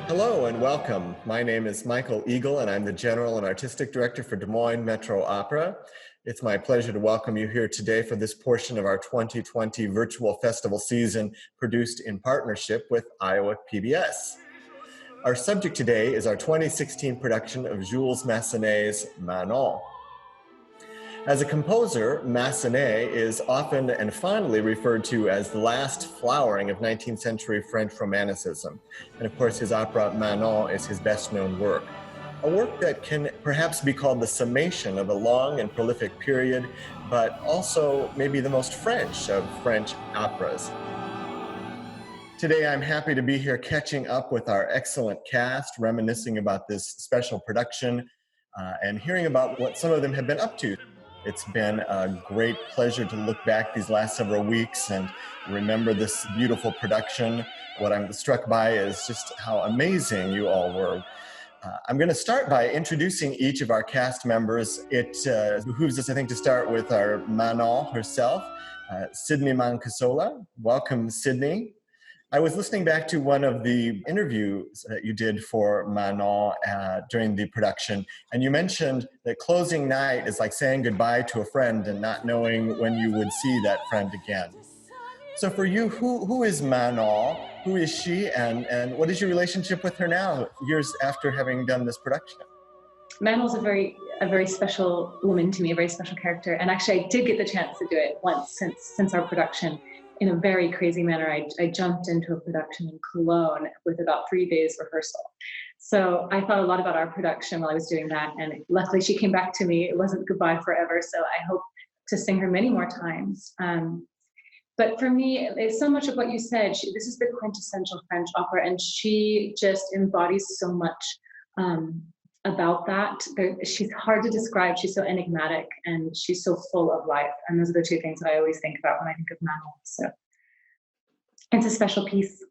Hello and welcome. My name is Michael Egel and I'm the General and Artistic Director for Des Moines Metro Opera. It's my pleasure to welcome you here today for this portion of our 2020 virtual festival season produced in partnership with Iowa PBS. Our subject today is our 2016 production of Jules Massenet's Manon. As a composer, Massenet is often and fondly referred to as the last flowering of 19th century French Romanticism. And of course, his opera Manon is his best known work. A work that can perhaps be called the summation of a long and prolific period, but also maybe the most French of French operas. Today, I'm happy to be here catching up with our excellent cast, reminiscing about this special production, and hearing about what some of them have been up to. It's been a great pleasure to look back these last several weeks and remember this beautiful production. What I'm struck by is just how amazing you all were. I'm going to start by introducing each of our cast members. It behooves us, I think, to start with our Manon herself, Sydney Mancasola. Welcome, Sydney. I was listening back to one of the interviews that you did for Manon during the production, and you mentioned that closing night is like saying goodbye to a friend and not knowing when you would see that friend again. So for you, who is Manon? Who is she, and what is your relationship with her now, years after having done this production? Manon's a very special woman to me, a very special character. And actually, I did get the chance to do it once since our production. In a very crazy manner, I jumped into a production in Cologne with about 3 days rehearsal. So I thought a lot about our production while I was doing that. And luckily, she came back to me. It wasn't goodbye forever. So I hope to sing her many more times. But for me, it's so much of what you said. This is the quintessential French opera, and she just embodies so much about that. She's hard to describe. She's so enigmatic, and she's so full of life. And those are the two things I always think about when I think of Manon. So it's a special piece.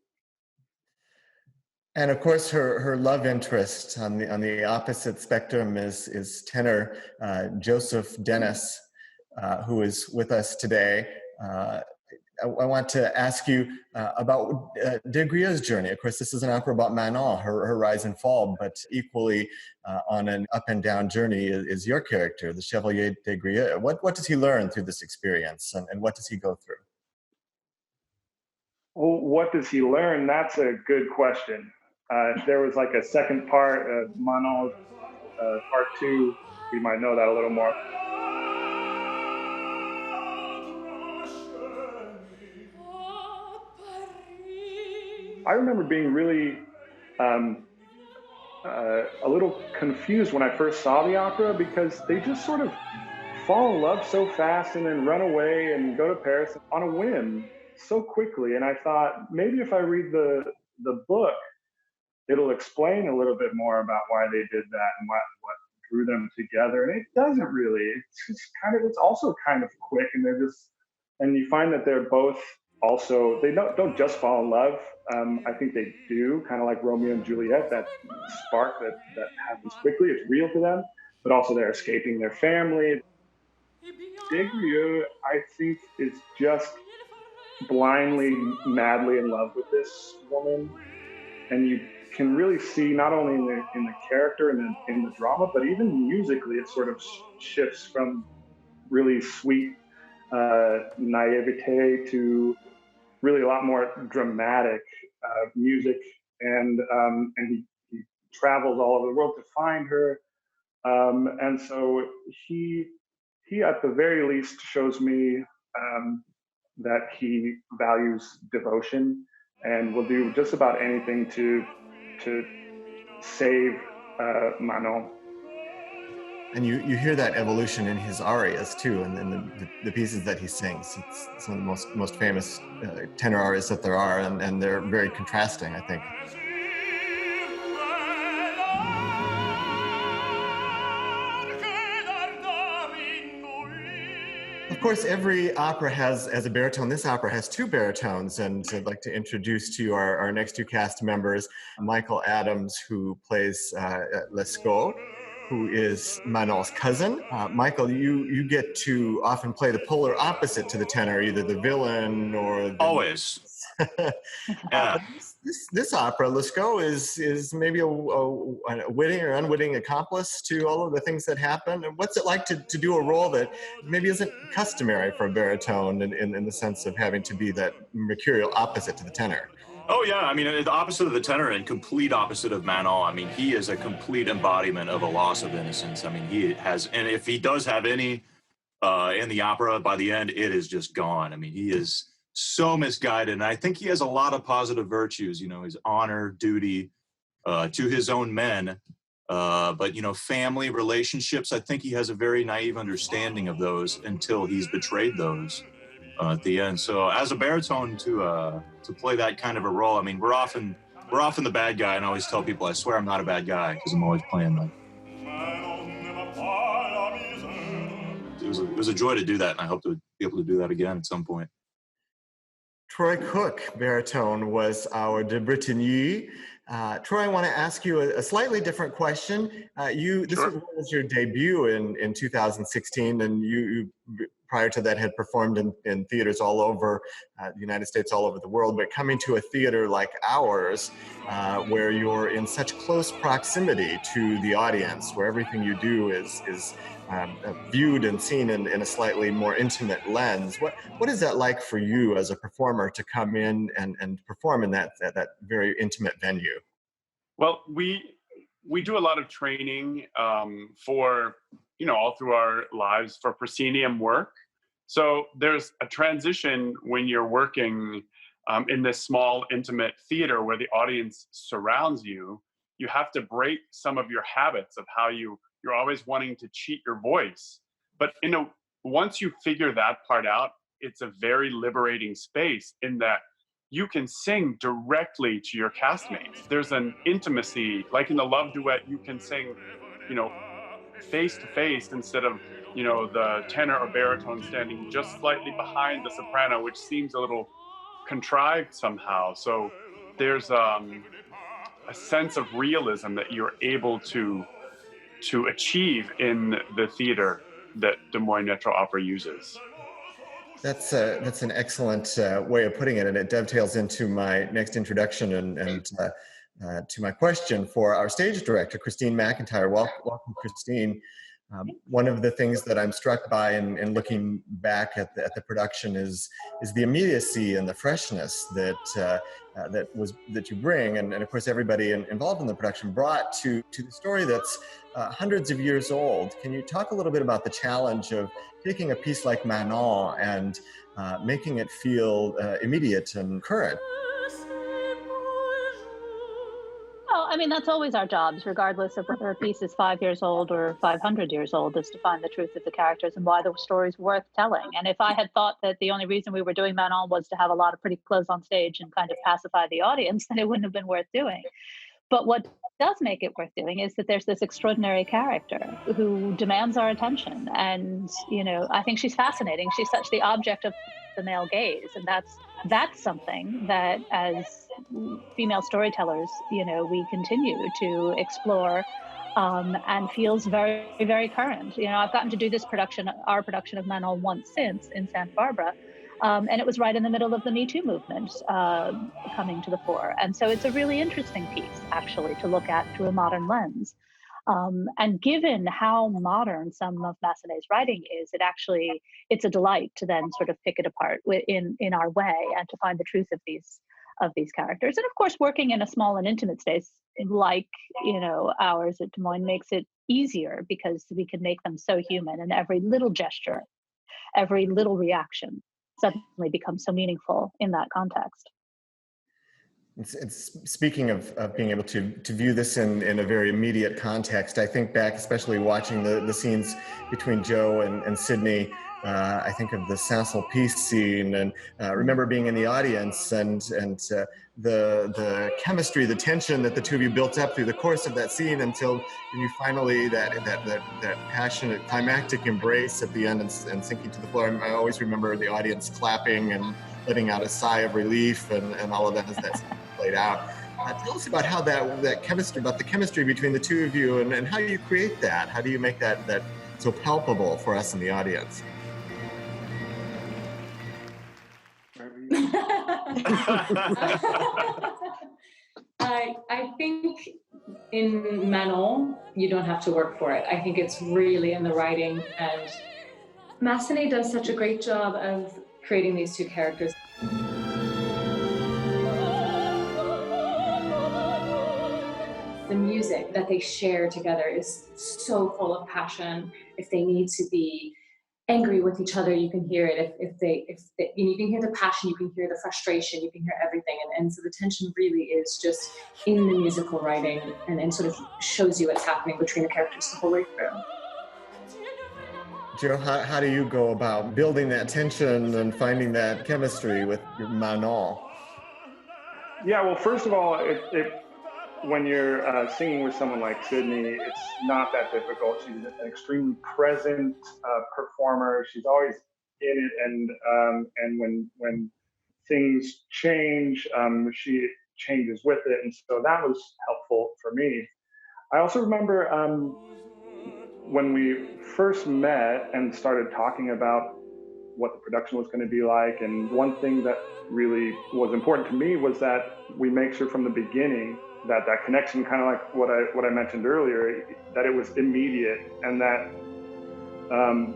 And of course, her love interest on the opposite spectrum is tenor Joseph Dennis, who is with us today. I want to ask you about de Grieux's journey. Of course, this is an opera about Manon, her rise and fall, but equally on an up and down journey is your character, the Chevalier de Grieux. What does he learn through this experience, and what does he go through? Well, what does he learn? That's a good question. If there was like a second part, Manon part 2, we might know that a little more. I remember being really a little confused when I first saw the opera, because they just sort of fall in love so fast and then run away and go to Paris on a whim so quickly. And I thought, maybe if I read the book, it'll explain a little bit more about why they did that and what drew them together. And it doesn't really. It's just it's also kind of quick, and and you find that they're both also, they don't just fall in love. I think they do, kind of like Romeo and Juliet, that spark that happens quickly. It's real to them, but also they're escaping their family. De Grieux, I think, is just blindly, madly in love with this woman. And you can really see, not only in the character and in the drama, but even musically, it sort of shifts from really sweet naivete to really a lot more dramatic music, and he travels all over the world to find her, and so he at the very least shows me that he values devotion and will do just about anything to save Manon. And you hear that evolution in his arias too, and in the pieces that he sings. It's some of the most famous tenor arias that there are, and they're very contrasting, I think. Of course, every opera has a baritone. This opera has 2 baritones, and I'd like to introduce to you our next 2 cast members, Michael Adams, who plays Lescaut, who is Manon's cousin. Michael, you get to often play the polar opposite to the tenor, either the villain or the... Always. Yeah. This opera, Lescaut, is maybe a witting or unwitting accomplice to all of the things that happen. And what's it like to do a role that maybe isn't customary for a baritone in the sense of having to be that mercurial opposite to the tenor? Oh yeah, I mean, the opposite of the tenor and complete opposite of Manon. I mean, he is a complete embodiment of a loss of innocence. I mean, he has, and if he does have any in the opera, by the end, it is just gone. I mean, he is so misguided, and I think he has a lot of positive virtues. You know, his honor, duty to his own men, but you know, family relationships. I think he has a very naive understanding of those until he's betrayed those at the end. So as a baritone to play that kind of a role, I mean, we're often the bad guy, and I always tell people, I swear I'm not a bad guy because I'm always playing like. It was a joy to do that, and I hope to be able to do that again at some point. Troy Cook, baritone, was our de Brétigny. Troy, I want to ask you a slightly different question. This was your debut in 2016, and you prior to that had performed in theaters all over the United States, all over the world. But coming to a theater like ours, where you're in such close proximity to the audience, where everything you do is viewed and seen in a slightly more intimate lens. What is that like for you as a performer to come in and perform in that very intimate venue? Well, we do a lot of training for, all through our lives for proscenium work. So there's a transition when you're working in this small, intimate theater where the audience surrounds you. You have to break some of your habits of how you're always wanting to cheat your voice. But once you figure that part out, it's a very liberating space in that you can sing directly to your castmates. There's an intimacy, like in the love duet, you can sing, face to face instead of, the tenor or baritone standing just slightly behind the soprano, which seems a little contrived somehow. So there's a sense of realism that you're able to achieve in the theater that Des Moines Metro Opera uses. That's an excellent way of putting it, and it dovetails into my next introduction and to my question for our stage director, Kristine McIntyre. Welcome, Kristine. One of the things that I'm struck by in looking back at the production is the immediacy and the freshness that you bring, and of course everybody involved in the production brought to the story that's hundreds of years old. Can you talk a little bit about the challenge of taking a piece like Manon and making it feel immediate and current? Well, I mean, that's always our jobs, regardless of whether a piece is 5 years old or 500 years old, is to find the truth of the characters and why the story's worth telling. And if I had thought that the only reason we were doing Manon was to have a lot of pretty clothes on stage and kind of pacify the audience, then it wouldn't have been worth doing. But what does make it worth doing is that there's this extraordinary character who demands our attention. And, I think she's fascinating. She's such the object of the male gaze. And that's something that as female storytellers, we continue to explore and feels very, very current. I've gotten to do our production of Manon once since in Santa Barbara. And it was right in the middle of the Me Too movement coming to the fore. And so it's a really interesting piece, actually, to look at through a modern lens. And given how modern some of Massenet's writing is, it's a delight to then sort of pick it apart in our way and to find the truth of these characters. And of course, working in a small and intimate space like, ours at Des Moines makes it easier because we can make them so human, and every little gesture, every little reaction suddenly becomes so meaningful in that context. It's speaking of being able to view this in a very immediate context. I think back, especially watching the scenes between Joe and Sydney. I think of the Saint-Sulpice scene, and remember being in the audience and the chemistry, the tension that the two of you built up through the course of that scene until you finally that passionate climactic embrace at the end and sinking to the floor. I always remember the audience clapping and letting out a sigh of relief and all of that as that played out. Tell us about how that chemistry, about the chemistry between the two of you and how you create that. How do you make that so palpable for us in the audience? I think in Manon, you don't have to work for it. I think it's really in the writing, and Massenet does such a great job of creating these two characters. The music that they share together is so full of passion. If they need to be angry with each other, you can hear it. If they you can hear the passion, you can hear the frustration, you can hear everything. And so the tension really is just in the musical writing, and sort of shows you what's happening between the characters the whole way through. Joe, how do you go about building that tension and finding that chemistry with your Manon? Yeah, well, first of all, when you're singing with someone like Sydney, it's not that difficult. She's an extremely present performer. She's always in it, and when things change, she changes with it, and so that was helpful for me. I also remember when we first met and started talking about what the production was going to be like, and one thing that really was important to me was that we make sure from the beginning that connection, kind of like what I mentioned earlier, that it was immediate, and that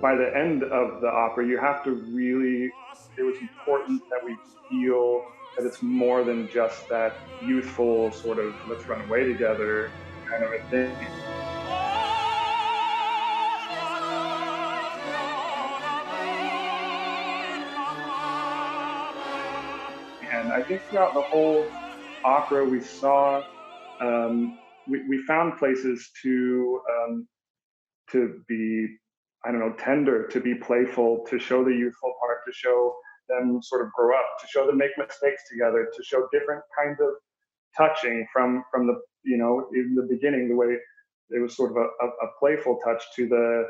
by the end of the opera, you have to really, it was important that we feel that it's more than just that youthful sort of let's run away together kind of a thing. And I think throughout the whole opera, we saw, we found places to be, I don't know, tender, to be playful, to show the youthful part, to show them sort of grow up, to show them make mistakes together, to show different kinds of touching from the, in the beginning, the way it was sort of a playful touch to the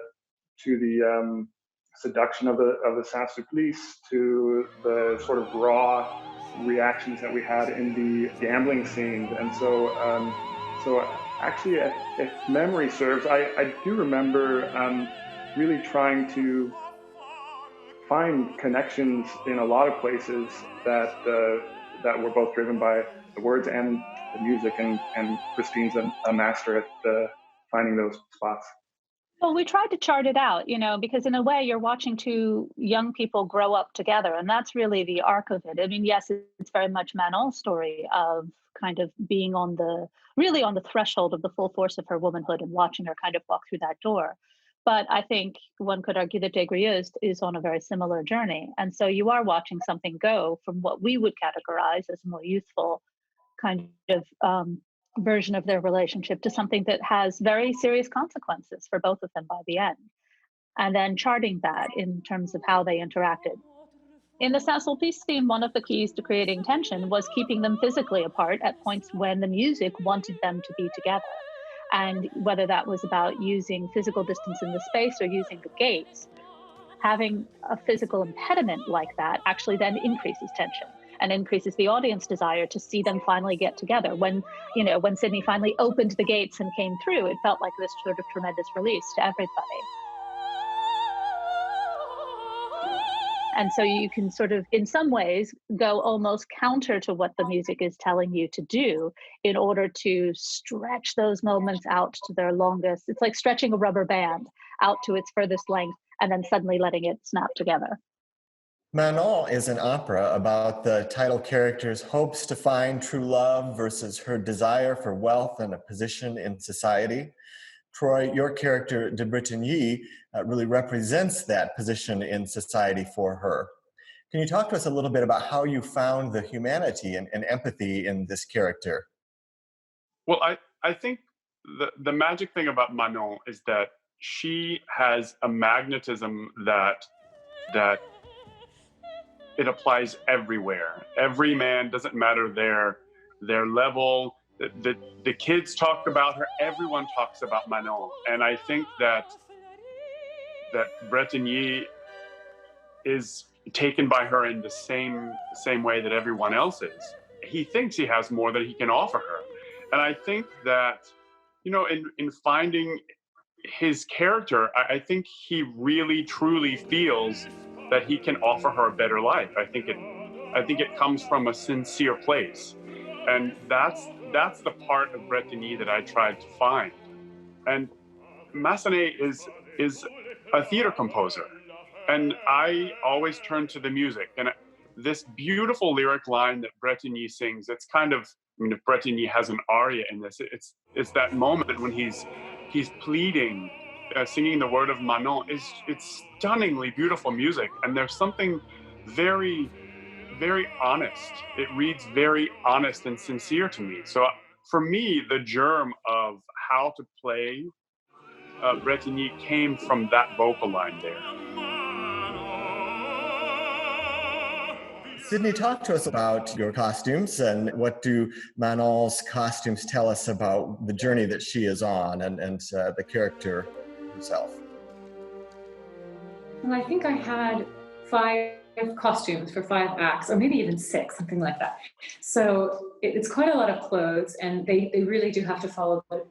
seduction of the Saint-Supplice, to the sort of raw reactions that we had in the gambling scenes. And so actually, if memory serves, I do remember really trying to find connections in a lot of places that were both driven by the words and the music, and Kristine's a master at finding those spots. Well, we tried to chart it out, because in a way you're watching two young people grow up together, and that's really the arc of it. I mean, yes, it's very much Manon's story of kind of being really on the threshold of the full force of her womanhood and watching her kind of walk through that door. But I think one could argue that Grieux is on a very similar journey. And so you are watching something go from what we would categorize as a more youthful kind of version of their relationship to something that has very serious consequences for both of them by the end, and then charting that in terms of how they interacted. In the Saint-Sulpice theme, one of the keys to creating tension was keeping them physically apart at points when the music wanted them to be together. And whether that was about using physical distance in the space or using the gates, having a physical impediment like that actually then increases tension and increases the audience desire to see them finally get together. When Sydney finally opened the gates and came through, it felt like this sort of tremendous release to everybody. And so you can sort of, in some ways, go almost counter to what the music is telling you to do in order to stretch those moments out to their longest. It's like stretching a rubber band out to its furthest length and then suddenly letting it snap together. Manon is an opera about the title character's hopes to find true love versus her desire for wealth and a position in society. Troy, your character, de Brétigny, really represents that position in society for her. Can you talk to us a little bit about how you found the humanity and empathy in this character? Well, I think the magic thing about Manon is that she has a magnetism that it applies everywhere. Every man, doesn't matter their level. The kids talk about her. Everyone talks about Manon, and I think that Brétigny is taken by her in the same way that everyone else is. He thinks he has more than he can offer her, and I think that in finding his character, I think he really truly feels that he can offer her a better life. I think I think it comes from a sincere place. And that's the part of Brétigny that I tried to find. And Massenet is a theater composer. And I always turn to the music. And this beautiful lyric line that Brétigny sings, it's kind of, I mean, if Brétigny has an aria in this, it's that moment when he's pleading, singing the word of Manon. It's stunningly beautiful music. And there's something very, very honest. It reads very honest and sincere to me. So for me, the germ of how to play Brétigny came from that vocal line there. Sydney, talk to us about your costumes and what do Manon's costumes tell us about the journey that she is on and the character herself? Well, I think I had 5 costumes for 5 acts, or maybe even 6, something like that. So it's quite a lot of clothes, and they really do have to follow the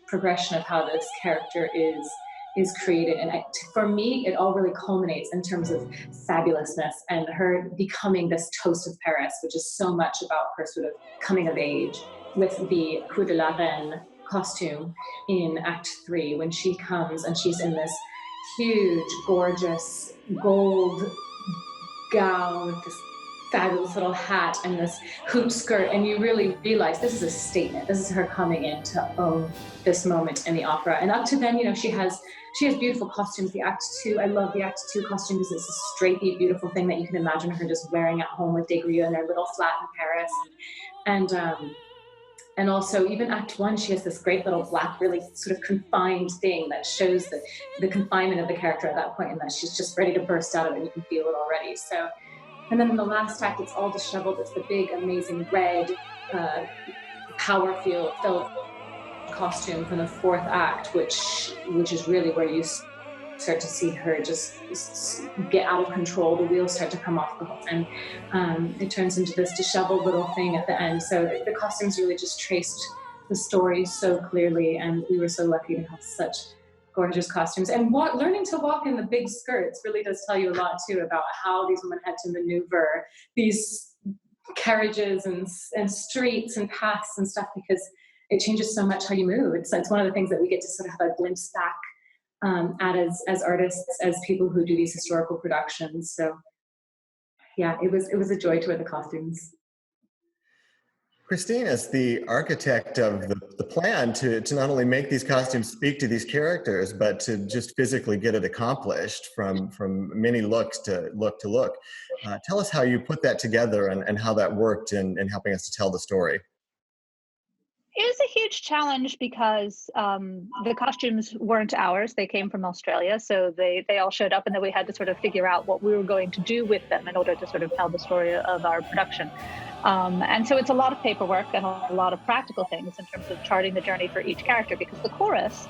progression of how this character is created. And for me, it all really culminates in terms of fabulousness and her becoming this toast of Paris, which is so much about her sort of coming of age with the Coup de la Reine costume in Act 3, when she comes and she's in this huge, gorgeous gold gown with this fabulous little hat and this hoop skirt, and you really realize this is a statement. This is her coming in to own this moment in the opera. And up to then, you know, she has beautiful costumes. The Act 2, I love the Act 2 costume because it's a straight, beautiful thing that you can imagine her just wearing at home with Grieux in their little flat in Paris. And also, even Act 1, she has this great little black, really sort of confined thing that shows the confinement of the character at that point, and that she's just ready to burst out of it. You can feel it already. So, and then in the last act, it's all disheveled. It's the big, amazing red, power-filled costume from the 4th act, which is really where you start to see her just get out of control. The wheels start to come off the hook, and it turns into this disheveled little thing at the end. So the costumes really just traced the story so clearly, and we were so lucky to have such gorgeous costumes. And learning to walk in the big skirts really does tell you a lot too about how these women had to maneuver these carriages and streets and paths and stuff, because it changes so much how you move. It's one of the things that we get to sort of have a glimpse back at as artists, as people who do these historical productions. So yeah, it was a joy to wear the costumes. Kristine, as the architect of the plan to not only make these costumes speak to these characters, but to just physically get it accomplished from many looks to look, tell us how you put that together and how that worked in helping us to tell the story. It was a huge challenge because the costumes weren't ours. They came from Australia. So they all showed up, and then we had to sort of figure out what we were going to do with them in order to sort of tell the story of our production. And so it's a lot of paperwork and a lot of practical things in terms of charting the journey for each character, because the chorus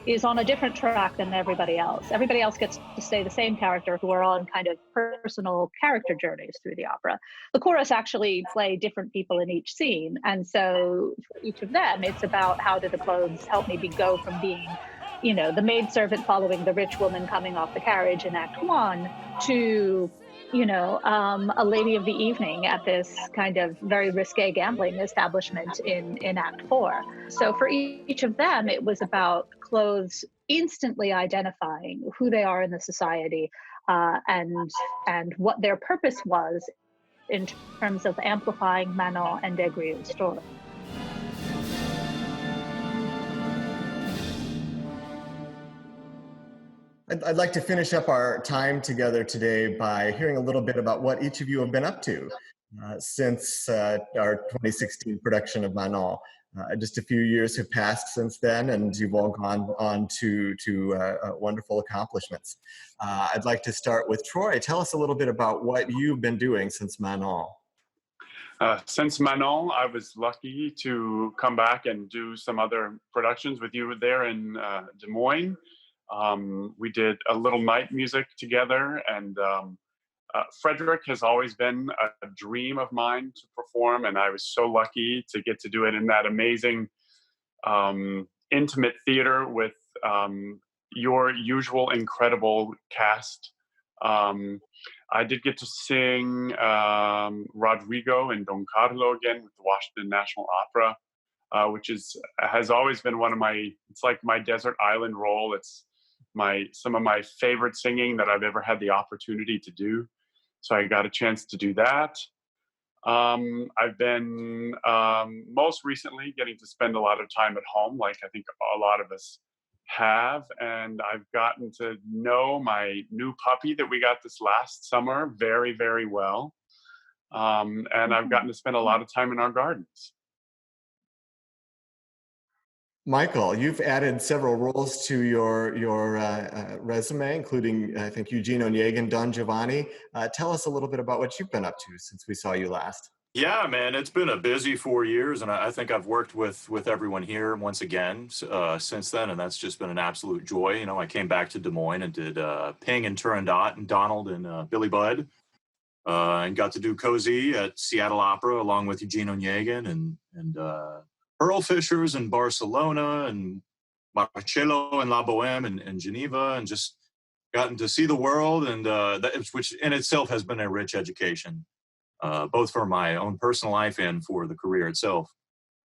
is on a different track than everybody else. Everybody else gets to stay the same character, who are on kind of personal character journeys through the opera. The chorus actually play different people in each scene. And so for each of them, it's about how do the clothes help me go from being, you know, the maidservant following the rich woman coming off the carriage in Act 1 to, you know, a lady of the evening at this kind of very risque gambling establishment in Act 4. So for each of them, it was about clothes instantly identifying who they are in the society and what their purpose was in terms of amplifying Manon and Grieux's story. I'd like to finish up our time together today by hearing a little bit about what each of you have been up to since our 2016 production of Manon. Just a few years have passed since then, and you've all gone on to wonderful accomplishments. I'd like to start with Troy. Tell us a little bit about what you've been doing since Manon. Since Manon, I was lucky to come back and do some other productions with you there in Des Moines. We did a little night music together, and Frederick has always been a dream of mine to perform, and I was so lucky to get to do it in that amazing intimate theater with your usual incredible cast. I did get to sing Rodrigo and Don Carlo again with the Washington National Opera, which has always been one of it's like my desert island role. It's some of my favorite singing that I've ever had the opportunity to do. So I got a chance to do that. I've been most recently getting to spend a lot of time at home, like I think a lot of us have, and I've gotten to know my new puppy that we got this last summer very, very well. And I've gotten to spend a lot of time in our gardens. Michael, you've added several roles to your resume, including, I think, Eugenio Onegin, Don Giovanni. Tell us a little bit about what you've been up to since we saw you last. Yeah, man, it's been a busy 4 years, and I think I've worked with everyone here once again since then, and that's just been an absolute joy. You know, I came back to Des Moines and did Ping and Turandot and Donald and Billy Budd, and got to do Cozy at Seattle Opera along with Eugenio Onegin and Earl Fishers in Barcelona and Marcello and La Boheme and Geneva, and just gotten to see the world, and which in itself has been a rich education, both for my own personal life and for the career itself.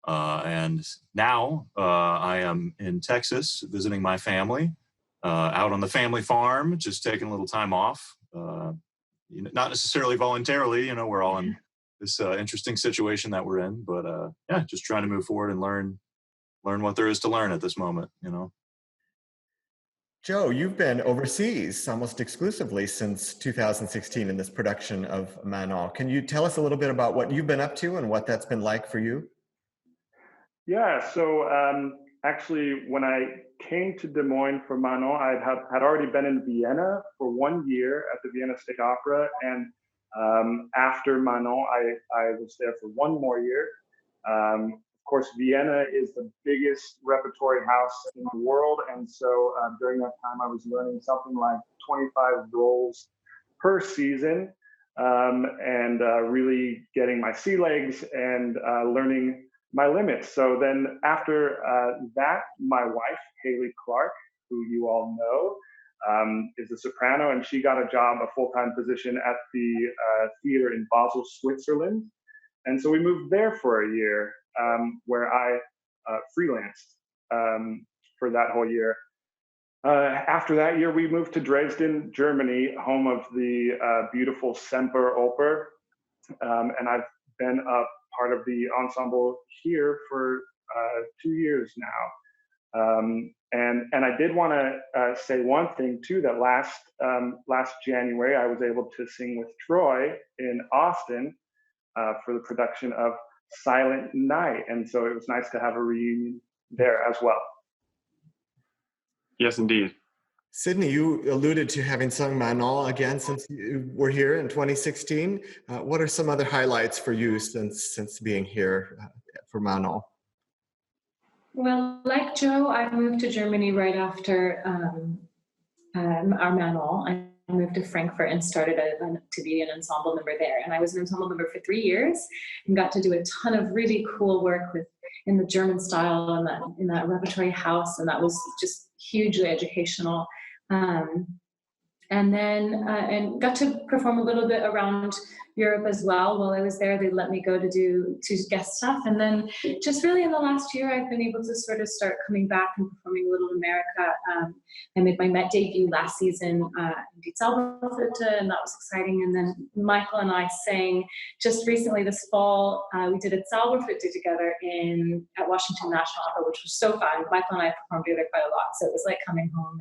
And now I am in Texas visiting my family, out on the family farm, just taking a little time off, not necessarily voluntarily. You know, we're all in this interesting situation that we're in, but yeah, just trying to move forward and learn what there is to learn at this moment, you know. Joe, you've been overseas almost exclusively since 2016 in this production of Manon. Can you tell us a little bit about what you've been up to and what that's been like for you? Yeah, so actually, when I came to Des Moines for Manon, I had already been in Vienna for 1 year at the Vienna State Opera, and after Manon, I was there for 1 more year. Of course, Vienna is the biggest repertory house in the world, and so during that time, I was learning something like 25 roles per season, and really getting my sea legs and learning my limits. So then after that, my wife, Haley Clark, who you all know, is a soprano, and she got a full-time position at the theater in Basel, Switzerland. And so we moved there for a year, where I freelanced for that whole year. After that year, we moved to Dresden, Germany, home of the beautiful Semper Oper. And I've been a part of the ensemble here for 2 years now. And I did want to say one thing too, that last January, I was able to sing with Troy in Austin for the production of Silent Night. And so it was nice to have a reunion there as well. Yes, indeed. Sydney, you alluded to having sung Manon again since you were here in 2016. What are some other highlights for you since being here for Manon? Well, like Joe, I moved to Germany right after our Manon. I moved to Frankfurt and started to be an ensemble member there. And I was an ensemble member for 3 years and got to do a ton of really cool work in the German style and in that repertory house. And that was just hugely educational. And then and got to perform a little bit around Europe as well. While I was there, they let me go to guest stuff. And then just really in the last year, I've been able to sort of start coming back and performing a little in America. I made my Met debut last season in Die Zauberflöte, and that was exciting. And then Michael and I sang just recently this fall. We did a Zauberflöte together at Washington National Opera, which was so fun. Michael and I performed together quite a lot, so it was like coming home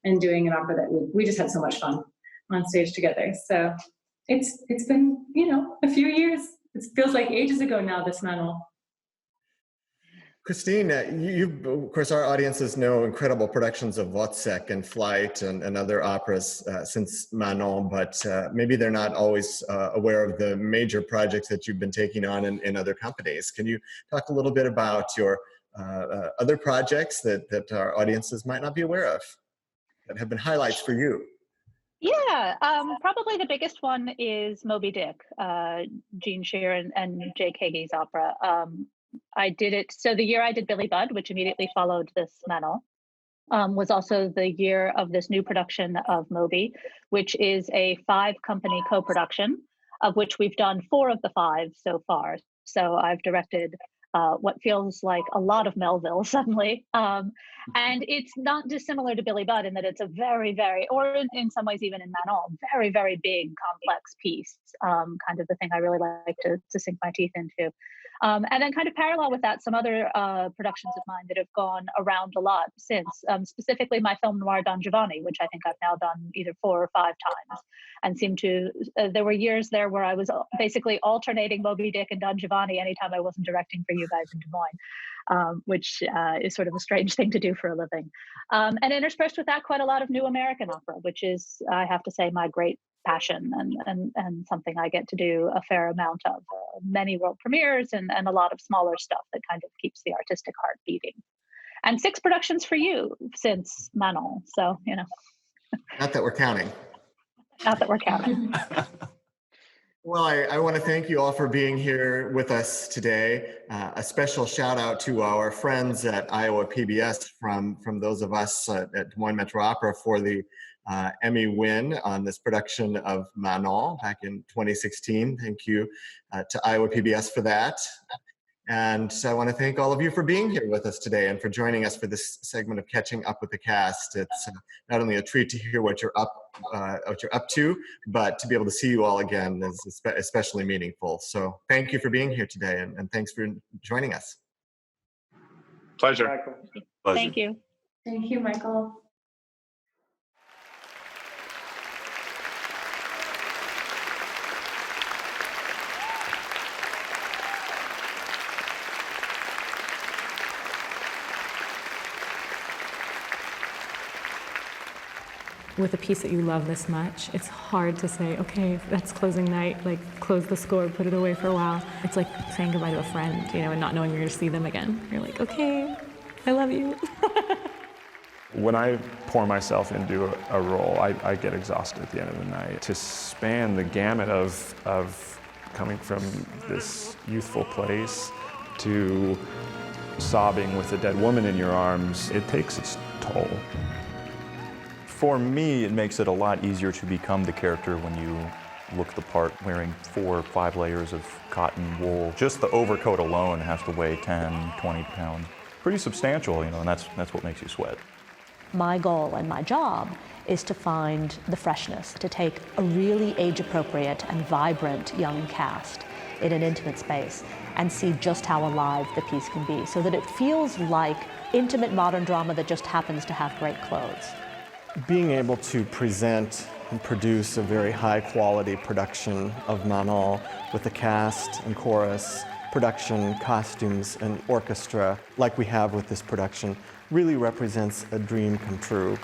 and doing an opera that we just had so much fun on stage together. So it's been, a few years. It feels like ages ago now, this Manon. Kristine, you of course, our audiences know incredible productions of Wozzeck and Flight and other operas since Manon, but maybe they're not always aware of the major projects that you've been taking on in other companies. Can you talk a little bit about your other projects that our audiences might not be aware of, that have been highlights for you? Yeah, probably the biggest one is Moby Dick, Jean Shear and Jake Hagee's opera. I did it, so the year I did Billy Budd, which immediately followed this Manon, was also the year of this new production of Moby, which is a 5-company co-production, of which we've done 4 of the 5 so far. So I've directed what feels like a lot of Melville suddenly. And it's not dissimilar to Billy Budd in that it's a very, very, or in some ways even in Manon, very, very big, complex piece, kind of the thing I really like to sink my teeth into. And then kind of parallel with that, some other productions of mine that have gone around a lot since, specifically my film noir Don Giovanni, which I think I've now done either 4 or 5 times, and seem to, there were years there where I was basically alternating Moby Dick and Don Giovanni anytime I wasn't directing for you guys in Des Moines, which is sort of a strange thing to do for a living. And interspersed with that, quite a lot of new American opera, which is, I have to say, my great passion and something I get to do a fair amount of. Many world premieres and a lot of smaller stuff that kind of keeps the artistic heart beating. And 6 productions for you since Manon. So, you know. Not that we're counting. Not that we're counting. Well, I want to thank you all for being here with us today. A special shout out to our friends at Iowa PBS from those of us at Des Moines Metro Opera for the Emmy win on this production of Manon back in 2016. Thank you to Iowa PBS for that. And I want to thank all of you for being here with us today and for joining us for this segment of Catching Up with the Cast. It's not only a treat to hear what you're up to, but to be able to see you all again is especially meaningful. So thank you for being here today, and thanks for joining us. Pleasure. Pleasure. Thank you. Thank you, Michael. With a piece that you love this much, it's hard to say, okay, that's closing night, like close the score, put it away for a while. It's like saying goodbye to a friend, you know, and not knowing you're gonna see them again. You're like, okay, I love you. When I pour myself into a role, I get exhausted at the end of the night. To span the gamut of coming from this youthful place to sobbing with a dead woman in your arms, it takes its toll. For me, it makes it a lot easier to become the character when you look the part wearing 4 or 5 layers of cotton wool. Just the overcoat alone has to weigh 10, 20 pounds. Pretty substantial, you know, and that's what makes you sweat. My goal and my job is to find the freshness, to take a really age-appropriate and vibrant young cast in an intimate space and see just how alive the piece can be, so that it feels like intimate modern drama that just happens to have great clothes. Being able to present and produce a very high quality production of Manon with the cast and chorus, production, costumes, and orchestra like we have with this production really represents a dream come true.